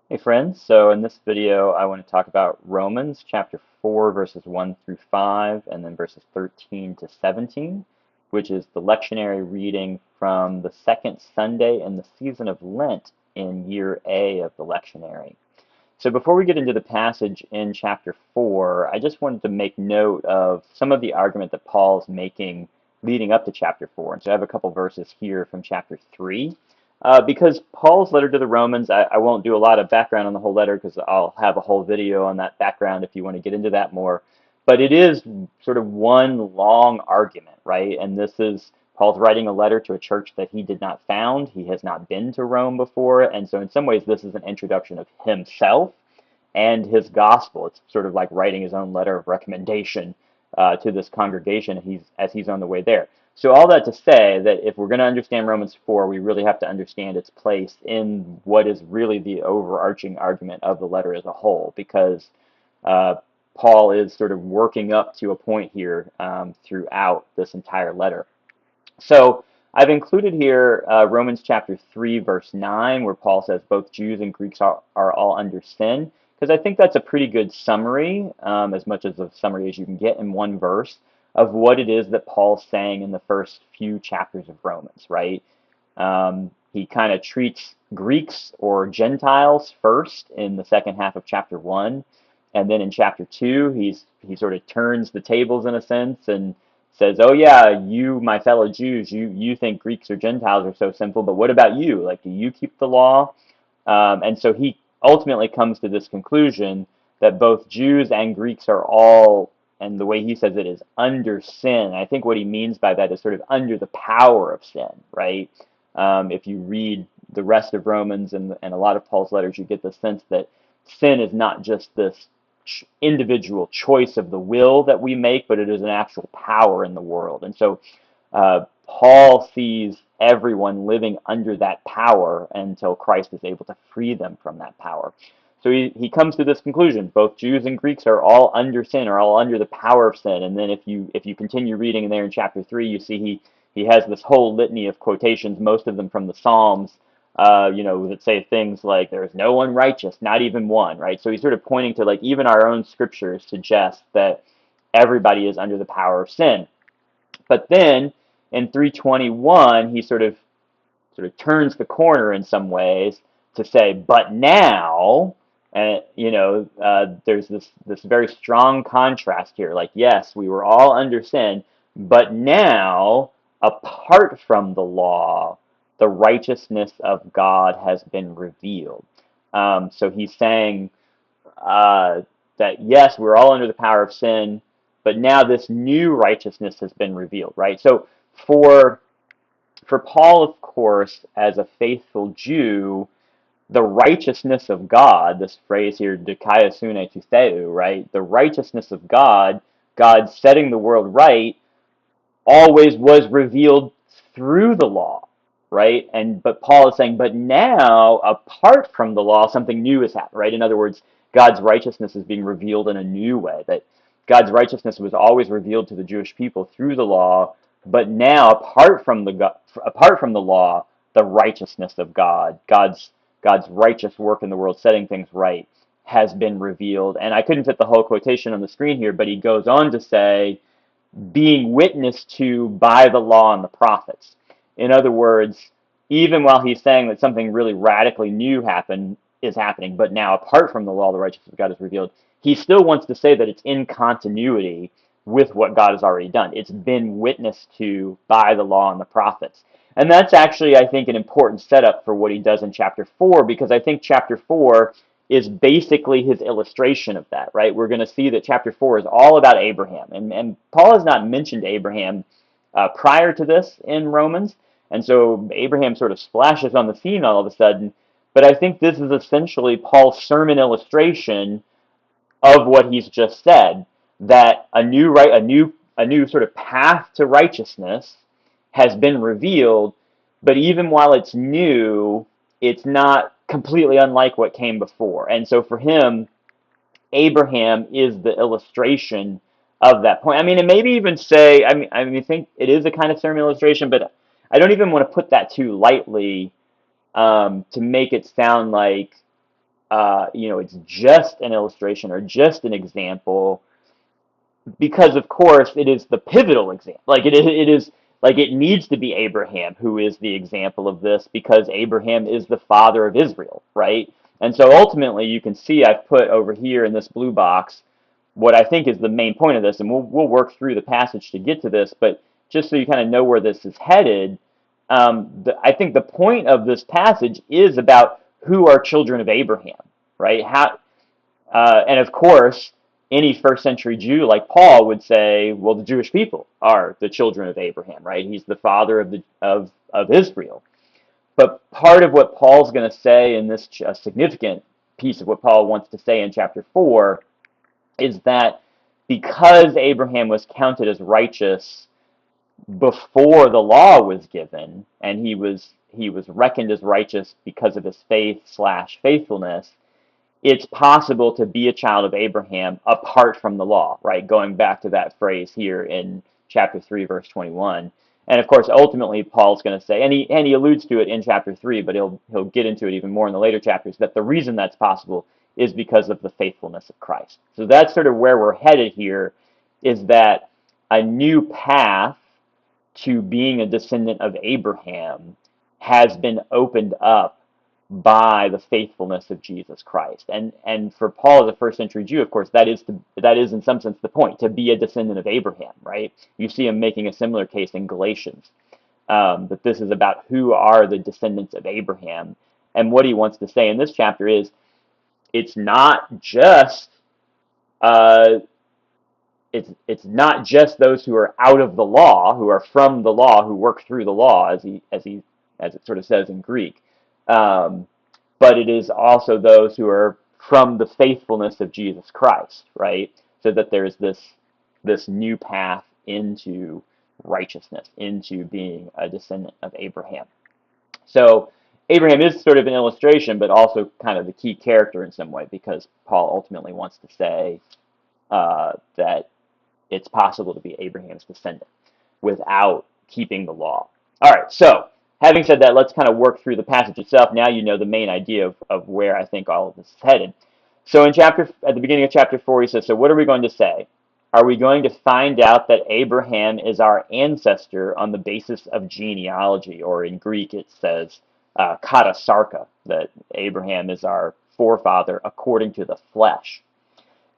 Hey friends, so in this video I want to talk about Romans chapter 4 verses 1 through 5 and then verses 13 to 17, which is the lectionary reading from the second Sunday in the season of Lent in year A of the lectionary. So before we get into the passage in chapter 4, I just wanted to make note of some of the argument that Paul's making leading up to chapter 4. And so I have a couple verses here from chapter 3. Because Paul's letter to the Romans, I won't do a lot of background on the whole letter because I'll have a whole video on that background if you want to get into that more. But it is sort of one long argument, right? And this is Paul's writing a letter to a church that he did not found. He has not been to Rome before. And so, in some ways, this is an introduction of himself and his gospel. It's sort of like writing his own letter of recommendation to this congregation as he's on the way there. So all that to say that if we're going to understand Romans 4, we really have to understand its place in what is really the overarching argument of the letter as a whole, because uh, Paul is sort of working up to a point here throughout this entire letter. So I've included here Romans chapter 3, verse 9, where Paul says both Jews and Greeks are all under sin, because I think that's a pretty good summary, as much as a summary as you can get in one verse, of what it is that Paul's saying in the first few chapters of Romans, right? He kind of treats Greeks or Gentiles first in the second half of chapter 1, and then in chapter 2, he sort of turns the tables in a sense and says, "Oh yeah, you, my fellow Jews, you think Greeks or Gentiles are so simple, but what about you? Like, do you keep the law?" And so he ultimately comes to this conclusion that both Jews and Greeks are all, and the way he says it is under sin. I think what he means by that is sort of under the power of sin, right? If you read the rest of Romans and a lot of Paul's letters, you get the sense that sin is not just this individual choice of the will that we make, but it is an actual power in the world. And so Paul sees everyone living under that power until Christ is able to free them from that power. So he comes to this conclusion: both Jews and Greeks are all under sin, are all under the power of sin. And then if you continue reading in there in chapter 3, you see he has this whole litany of quotations, most of them from the Psalms, that say things like, "There is no one righteous, not even one," right? So he's sort of pointing to, like, even our own scriptures suggest that everybody is under the power of sin. But then in 321, he sort of turns the corner in some ways to say, "But now," and there's this very strong contrast here. Like, yes, we were all under sin, but now, apart from the law, the righteousness of God has been revealed. So he's saying uh, that yes, we're all under the power of sin, but now this new righteousness has been revealed, right? So for for Paul, of course, as a faithful Jew, the righteousness of God, this phrase here, dikaiosune to theou, right? The righteousness of God, God setting the world right, always was revealed through the law, right? But Paul is saying, but now, apart from the law, something new has happened, right? In other words, God's righteousness is being revealed in a new way. That God's righteousness was always revealed to the Jewish people through the law, but now, apart from the law, the righteousness of God, God's righteous work in the world, setting things right, has been revealed. And I couldn't fit the whole quotation on the screen here, but he goes on to say, being witnessed to by the law and the prophets. In other words, even while he's saying that something really radically new is happening, but now apart from the law, the righteousness of God is revealed, he still wants to say that it's in continuity with what God has already done. It's been witnessed to by the law and the prophets. And that's actually, I think, an important setup for what he does in chapter 4, because I think chapter 4 is basically his illustration of that, right? We're going to see that chapter 4 is all about Abraham. And Paul has not mentioned Abraham prior to this in Romans. And so Abraham sort of splashes on the scene all of a sudden. But I think this is essentially Paul's sermon illustration of what he's just said, that a new sort of path to righteousness has been revealed, but even while it's new, it's not completely unlike what came before. And so for him, Abraham is the illustration of that point. I mean, and maybe even say, I think it is a kind of sermon illustration, but I don't even want to put that too lightly, to make it sound like it's just an illustration or just an example because of course it is the pivotal example. Like it is like it needs to be Abraham who is the example of this because Abraham is the father of Israel, right? And so ultimately you can see I've put over here in this blue box what I think is the main point of this, and we'll work through the passage to get to this, but just so you kind of know where this is headed, I think the point of this passage is about who are children of Abraham, right? And of course, any first century Jew like Paul would say, well, the Jewish people are the children of Abraham, right? He's the father of Israel. But part of what Paul's going to say in this significant piece of what Paul wants to say in chapter 4 is that because Abraham was counted as righteous before the law was given, and he was reckoned as righteous because of his faith/faithfulness, it's possible to be a child of Abraham apart from the law, right? Going back to that phrase here in chapter 3, verse 21. And of course, ultimately, Paul's going to say, and he alludes to it in chapter 3, but he'll get into it even more in the later chapters, that the reason that's possible is because of the faithfulness of Christ. So that's sort of where we're headed here, is that a new path to being a descendant of Abraham has been opened up by the faithfulness of Jesus Christ. And for Paul, as a first century Jew, of course, that is in some sense the point, to be a descendant of Abraham, right? You see him making a similar case in Galatians, that this is about who are the descendants of Abraham. And what he wants to say in this chapter is, it's not just uh, it's not just those who are out of the law, who are from the law, who work through the law, as it sort of says in Greek, um, but it is also those who are from the faithfulness of Jesus Christ, right? So that there's this new path into righteousness, into being a descendant of Abraham. So Abraham is sort of an illustration, but also kind of the key character in some way, because Paul ultimately wants to say that it's possible to be Abraham's descendant without keeping the law. All right, so having said that, let's kind of work through the passage itself. Now you know the main idea of where I think all of this is headed. So at the beginning of chapter 4, he says, so what are we going to say? Are we going to find out that Abraham is our ancestor on the basis of genealogy? Or in Greek it says katasarka, that Abraham is our forefather according to the flesh.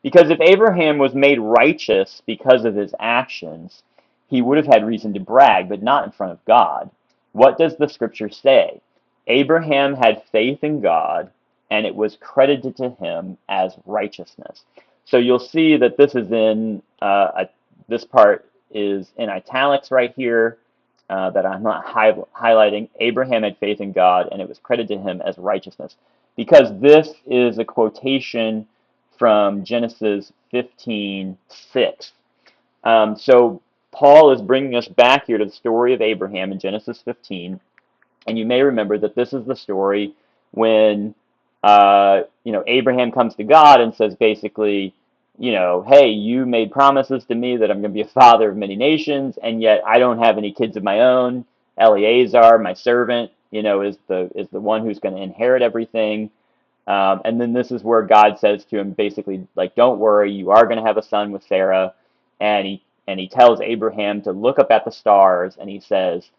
Because if Abraham was made righteous because of his actions, he would have had reason to brag, but not in front of God. What does the scripture say? Abraham had faith in God, and it was credited to him as righteousness. So you'll see that this is this part is in italics right here, that I'm not highlighting. Abraham had faith in God, and it was credited to him as righteousness. Because this is a quotation from Genesis 15:6. So Paul is bringing us back here to the story of Abraham in Genesis 15, and you may remember that this is the story when Abraham comes to God and says basically, hey, you made promises to me that I'm going to be a father of many nations, and yet I don't have any kids of my own. Eleazar, my servant, is the one who's going to inherit everything. And then this is where God says to him basically, like, don't worry, you are going to have a son with Sarah. And he tells Abraham to look up at the stars, and he says,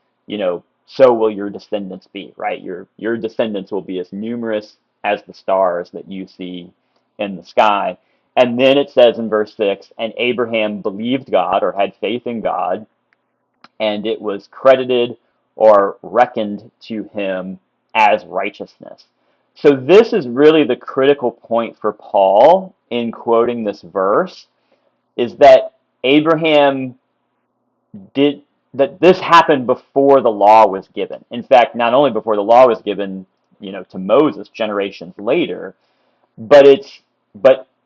so will your descendants be, right? Your descendants will be as numerous as the stars that you see in the sky. And then it says in verse 6, and Abraham believed God, or had faith in God, and it was credited or reckoned to him as righteousness. So this is really the critical point for Paul in quoting this verse, is that this happened before the law was given. In fact, not only before the law was given, to Moses generations later, but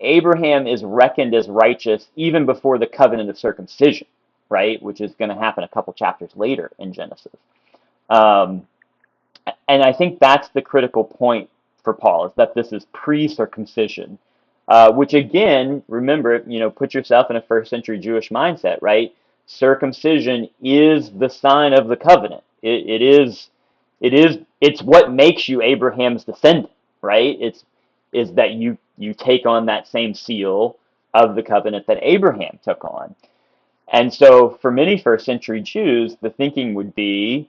Abraham is reckoned as righteous even before the covenant of circumcision, right? Which is going to happen a couple chapters later in Genesis. And I think that's the critical point for Paul, is that this is pre-circumcision, which again, remember, put yourself in a first century Jewish mindset, right? Circumcision is the sign of the covenant. It's what makes you Abraham's descendant, right? is that you take on that same seal of the covenant that Abraham took on. And so for many first century Jews, the thinking would be,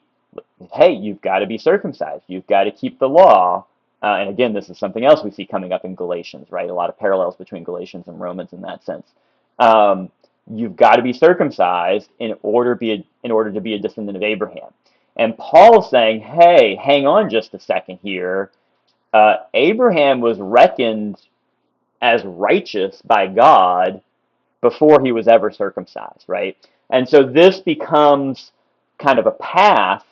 hey, you've got to be circumcised. You've got to keep the law. And again, this is something else we see coming up in Galatians, right? A lot of parallels between Galatians and Romans in that sense. Um, you've got to be circumcised in order to be a descendant of Abraham. And Paul's saying, hey, hang on just a second here. Abraham was reckoned as righteous by God before he was ever circumcised, right? And so this becomes kind of a path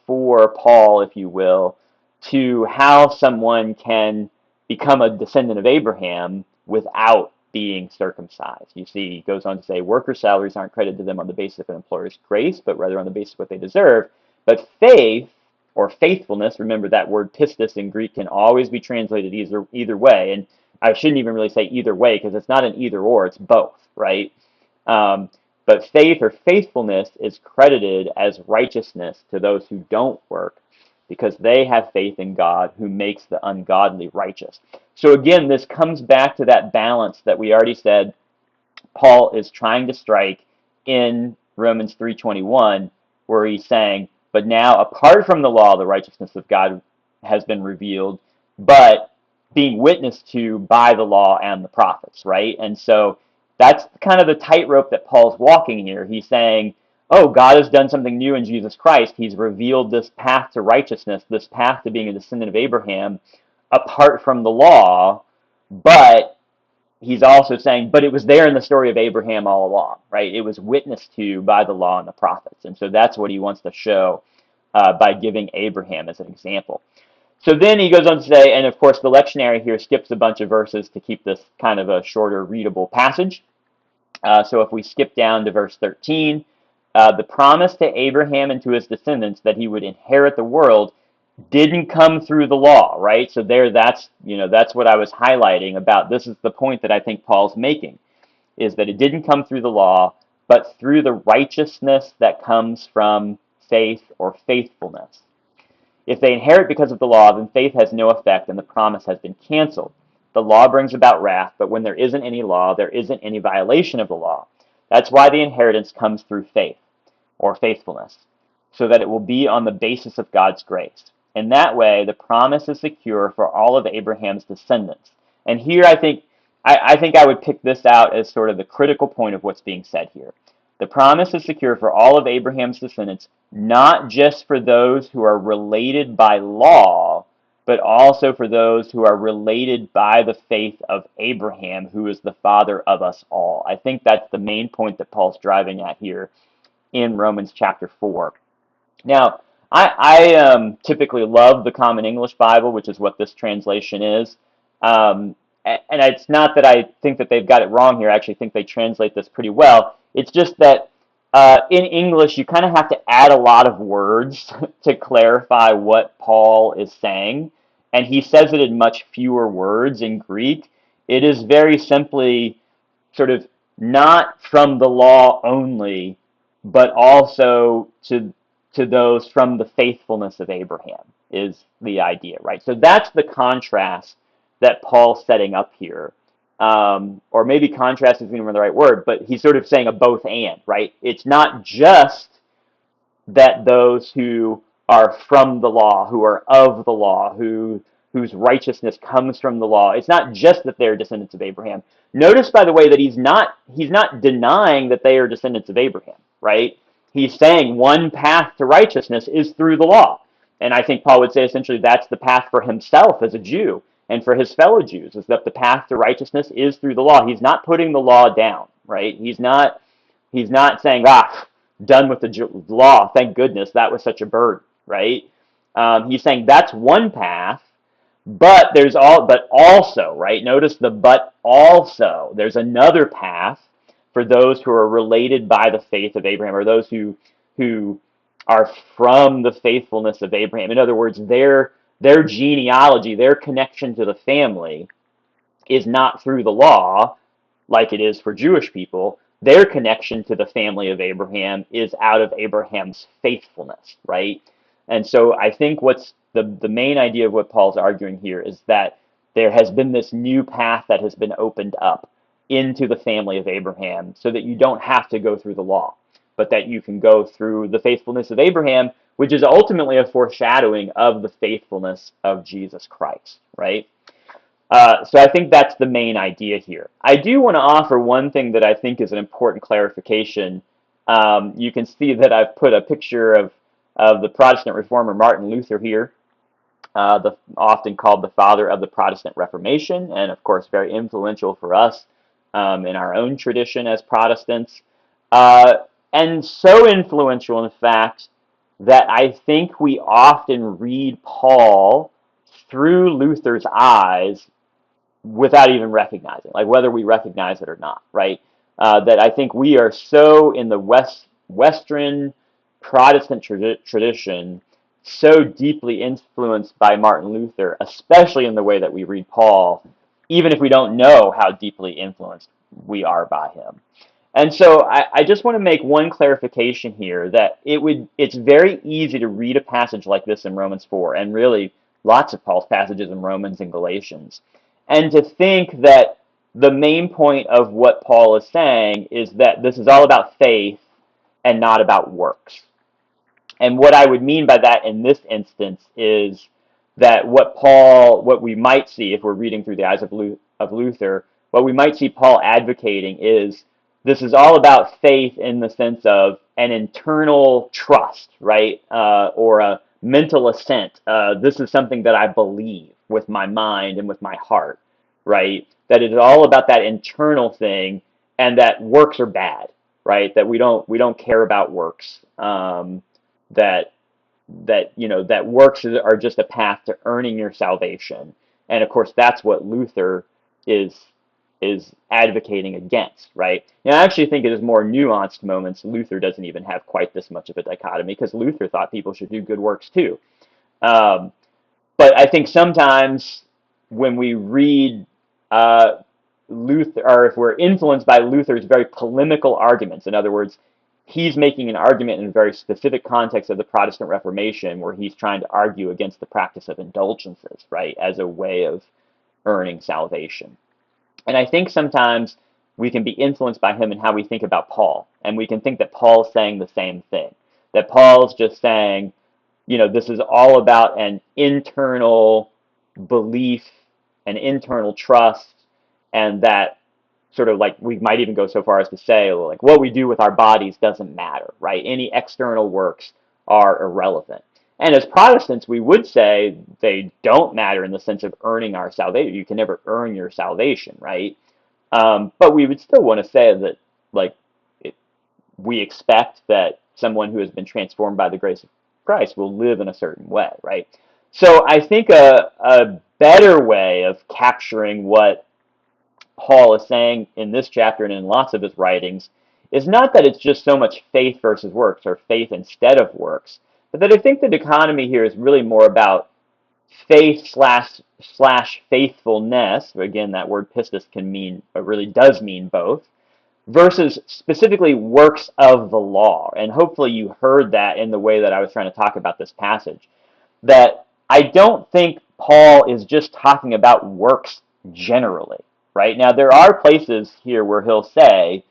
for Paul, if you will, to how someone can become a descendant of Abraham without being circumcised. You see, he goes on to say, worker salaries aren't credited to them on the basis of an employer's grace, but rather on the basis of what they deserve. But faith or faithfulness, remember that word pistis in Greek can always be translated either way. And I shouldn't even really say either way because it's not an either or, it's both, right? Um, but faith or faithfulness is credited as righteousness to those who don't work because they have faith in God who makes the ungodly righteous. So again, this comes back to that balance that we already said Paul is trying to strike in Romans 3:21, where he's saying, but now apart from the law, the righteousness of God has been revealed, but being witnessed to by the law and the prophets, right? And so that's kind of the tightrope that Paul's walking here. He's saying, oh, God has done something new in Jesus Christ. He's revealed this path to righteousness, this path to being a descendant of Abraham apart from the law, but he's also saying, but it was there in the story of Abraham all along, right? It was witnessed to by the law and the prophets. And so that's what he wants to show by giving Abraham as an example. So then he goes on to say, and of course the lectionary here skips a bunch of verses to keep this kind of a shorter readable passage. So if we skip down to verse 13, the promise to Abraham and to his descendants that he would inherit the world didn't come through the law, right? So that's what I was highlighting about. This is the point that I think Paul's making, is that it didn't come through the law, but through the righteousness that comes from faith or faithfulness. If they inherit because of the law, then faith has no effect and the promise has been canceled. The law brings about wrath, but when there isn't any law, there isn't any violation of the law. That's why the inheritance comes through faith or faithfulness, so that it will be on the basis of God's grace. In that way, the promise is secure for all of Abraham's descendants. And here I think I would pick this out as sort of the critical point of what's being said here. The promise is secure for all of Abraham's descendants, not just for those who are related by law, but also for those who are related by the faith of Abraham, who is the father of us all. I think that's the main point that Paul's driving at here in Romans chapter 4. Now, I typically love the Common English Bible, which is what this translation is. And it's not that I think that they've got it wrong here. I actually think they translate this pretty well. It's just that in English, you kind of have to add a lot of words to clarify what Paul is saying. And he says it in much fewer words in Greek. It is very simply sort of not from the law only, but also to those from the faithfulness of Abraham is the idea, right? So that's the contrast that Paul's setting up here. Or maybe contrast isn't even the right word, but he's sort of saying a both and, right? It's not just that those who are from the law, who are of the law, whose righteousness comes from the law. It's not just that they're descendants of Abraham. Notice, by the way, that he's not denying that they are descendants of Abraham, right? He's saying one path to righteousness is through the law. And I think Paul would say essentially that's the path for himself as a Jew and for his fellow Jews, is that the path to righteousness is through the law. He's not putting the law down, right? He's not saying, done with the law, thank goodness, that was such a burden, right? He's saying that's one path, but also, right? Notice the but also. There's another path for those who are related by the faith of Abraham, or those who are from the faithfulness of Abraham. In other words, their genealogy, their connection to the family is not through the law, like it is for Jewish people. Their connection to the family of Abraham is out of Abraham's faithfulness, right? And so I think what's the main idea of what Paul's arguing here is that there has been this new path that has been opened up into the family of Abraham so that you don't have to go through the law, but that you can go through the faithfulness of Abraham, which is ultimately a foreshadowing of the faithfulness of Jesus Christ, right? So I think that's the main idea here. I do want to offer one thing that I think is an important clarification. You can see that I've put a picture of the Protestant reformer Martin Luther here, often called the father of the Protestant Reformation, and of course very influential for us in our own tradition as Protestants, uh, and so influential in fact that I think we often read Paul through Luther's eyes without even recognizing, like whether we recognize it or not, right? That I think we are so in the Western Protestant tradition, so deeply influenced by Martin Luther, especially in the way that we read Paul, even if we don't know how deeply influenced we are by him. And so I just want to make one clarification here that it's very easy to read a passage like this in Romans 4, and really lots of Paul's passages in Romans and Galatians, and to think that the main point of what Paul is saying is that this is all about faith and not about works. And what I would mean by that in this instance is that what we might see if we're reading through the eyes of Luther, what we might see Paul advocating is this is all about faith in the sense of an internal trust, right? Or a mental assent. This is something that I believe with my mind and with my heart, right? That it is all about that internal thing, and that works are bad, right? That we don't care about works. That that works are just a path to earning your salvation, and of course that's what Luther is advocating against, right? Now I actually think it is more nuanced moments. Luther doesn't even have quite this much of a dichotomy because Luther thought people should do good works too. Um, but I think sometimes when we read uh, Luther, or if we're influenced by Luther's very polemical arguments, in other words, he's making an argument in a very specific context of the Protestant Reformation where he's trying to argue against the practice of indulgences, right, as a way of earning salvation. And I think sometimes we can be influenced by him in how we think about Paul, and we can think that Paul's saying the same thing, that Paul's just saying, this is all about an internal belief, an internal trust, and that sort of like we might even go so far as to say, like, what we do with our bodies doesn't matter, right? Any external works are irrelevant. And as Protestants, we would say they don't matter in the sense of earning our salvation. You can never earn your salvation, right? But we would still want to say that, like, it, we expect that someone who has been transformed by the grace of Christ will live in a certain way, right? So I think a better way of capturing what Paul is saying in this chapter and in lots of his writings is not that it's just so much faith versus works or faith instead of works, but that I think the dichotomy here is really more about faith slash faithfulness. Again, that word pistis can mean, it really does mean both, versus specifically works of the law. And hopefully you heard that in the way that I was trying to talk about this passage. That I don't think Paul is just talking about works generally, right? Now, there are places here where he'll say,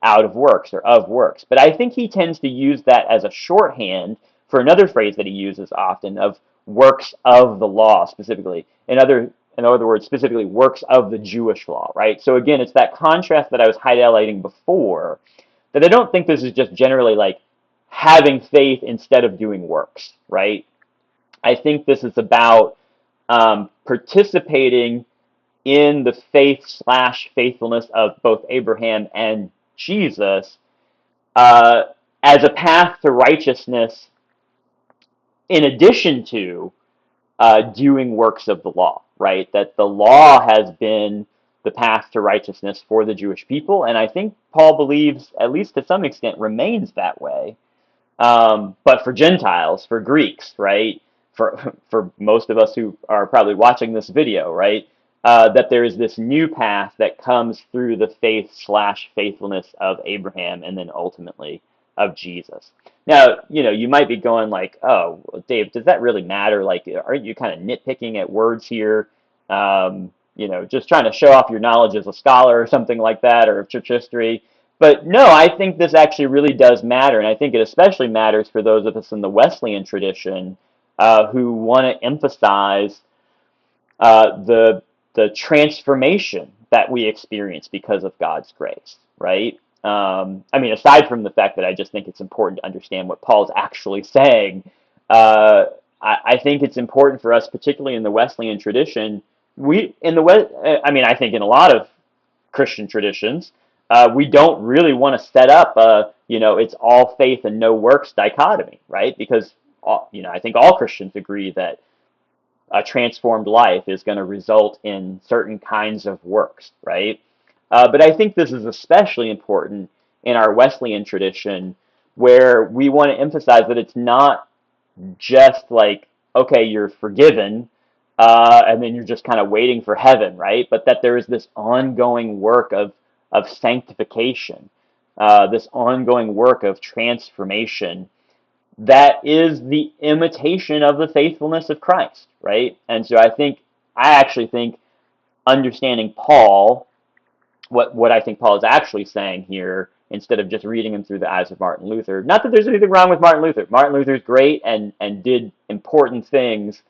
out of works or of works, but I think he tends to use that as a shorthand for another phrase that he uses often of works of the law specifically. In other words, specifically works of the Jewish law, right? So again, it's that contrast that I was highlighting before, that I don't think this is just generally like having faith instead of doing works, right? I think this is about participating in the faith slash faithfulness of both Abraham and Jesus uh, as a path to righteousness in addition to doing works of the law, right? That the law has been the path to righteousness for the Jewish people, and I think Paul believes, at least to some extent, remains that way. But for Gentiles, for Greeks, right? For most of us who are probably watching this video, right? That there is this new path that comes through the faith slash faithfulness of Abraham and then ultimately of Jesus. Now, you might be going like, oh, Dave, does that really matter? Like, aren't you kind of nitpicking at words here? just trying to show off your knowledge as a scholar or something like that, or of church history. But no, I think this actually really does matter, and I think it especially matters for those of us in the Wesleyan tradition who want to emphasize the transformation that we experience because of God's grace, right? I mean, aside from the fact that I just think it's important to understand what Paul's actually saying, uh, I think it's important for us, particularly in the Wesleyan tradition. We in the West, I mean, I think in a lot of Christian traditions, we don't really want to set up a, it's all faith and no works dichotomy, right? Because I think all Christians agree that a transformed life is going to result in certain kinds of works, right? But I think this is especially important in our Wesleyan tradition, where we want to emphasize that it's not just like, okay, you're forgiven, and then you're just kind of waiting for heaven, right? But that there is this ongoing work of sanctification, this ongoing work of transformation that is the imitation of the faithfulness of Christ, right? And so I actually think understanding Paul, what I think Paul is actually saying here, instead of just reading him through the eyes of Martin Luther. Not that there's anything wrong with Martin Luther. Martin Luther's great and did important things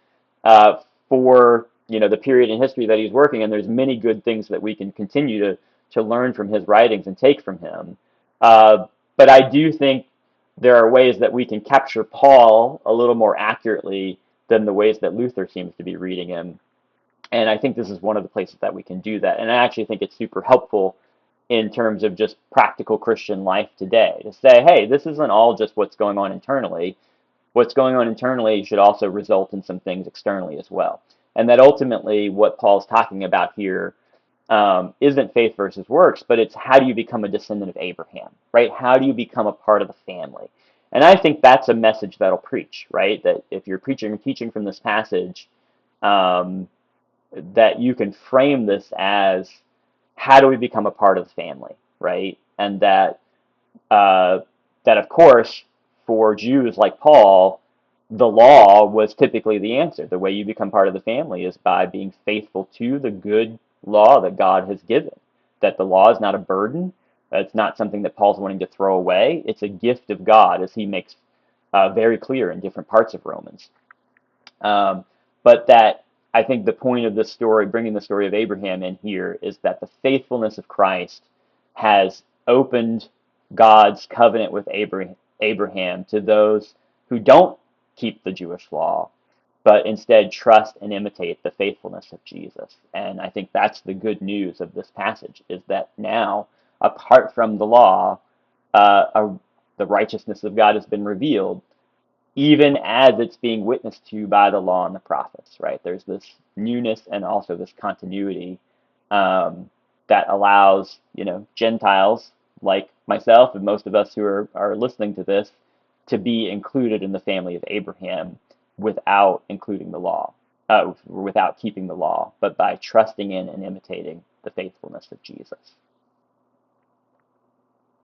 uh, for the period in history that he's working, and there's many good things that we can continue to learn from his writings and take from him. But I do think there are ways that we can capture Paul a little more accurately than the ways that Luther seems to be reading him. And I think this is one of the places that we can do that. And I actually think it's super helpful in terms of just practical Christian life today to say, hey, this isn't all just what's going on internally. What's going on internally should also result in some things externally as well. And that ultimately what Paul's talking about here isn't faith versus works, but it's how do you become a descendant of Abraham, right? How do you become a part of the family? And I think that's a message that'll preach, right? That if you're preaching or teaching from this passage, um, that you can frame this as how do we become a part of the family, right? And uh, that of course for Jews like Paul, the law was typically the answer. The way you become part of the family is by being faithful to the good law that God has given. That the law is not a burden. It's not something that Paul's wanting to throw away. It's a gift of God, as he makes very clear in different parts of Romans. But that I think the point of this story, bringing the story of Abraham in here, is that the faithfulness of Christ has opened God's covenant with Abraham to those who don't keep the Jewish law, but instead trust and imitate the faithfulness of Jesus. And I think that's the good news of this passage, is that now, apart from the law, the righteousness of God has been revealed, even as it's being witnessed to by the law and the prophets, right? There's this newness and also this continuity that allows, Gentiles like myself and most of us who are listening to this to be included in the family of Abraham without including the law, without keeping the law, but by trusting in and imitating the faithfulness of Jesus.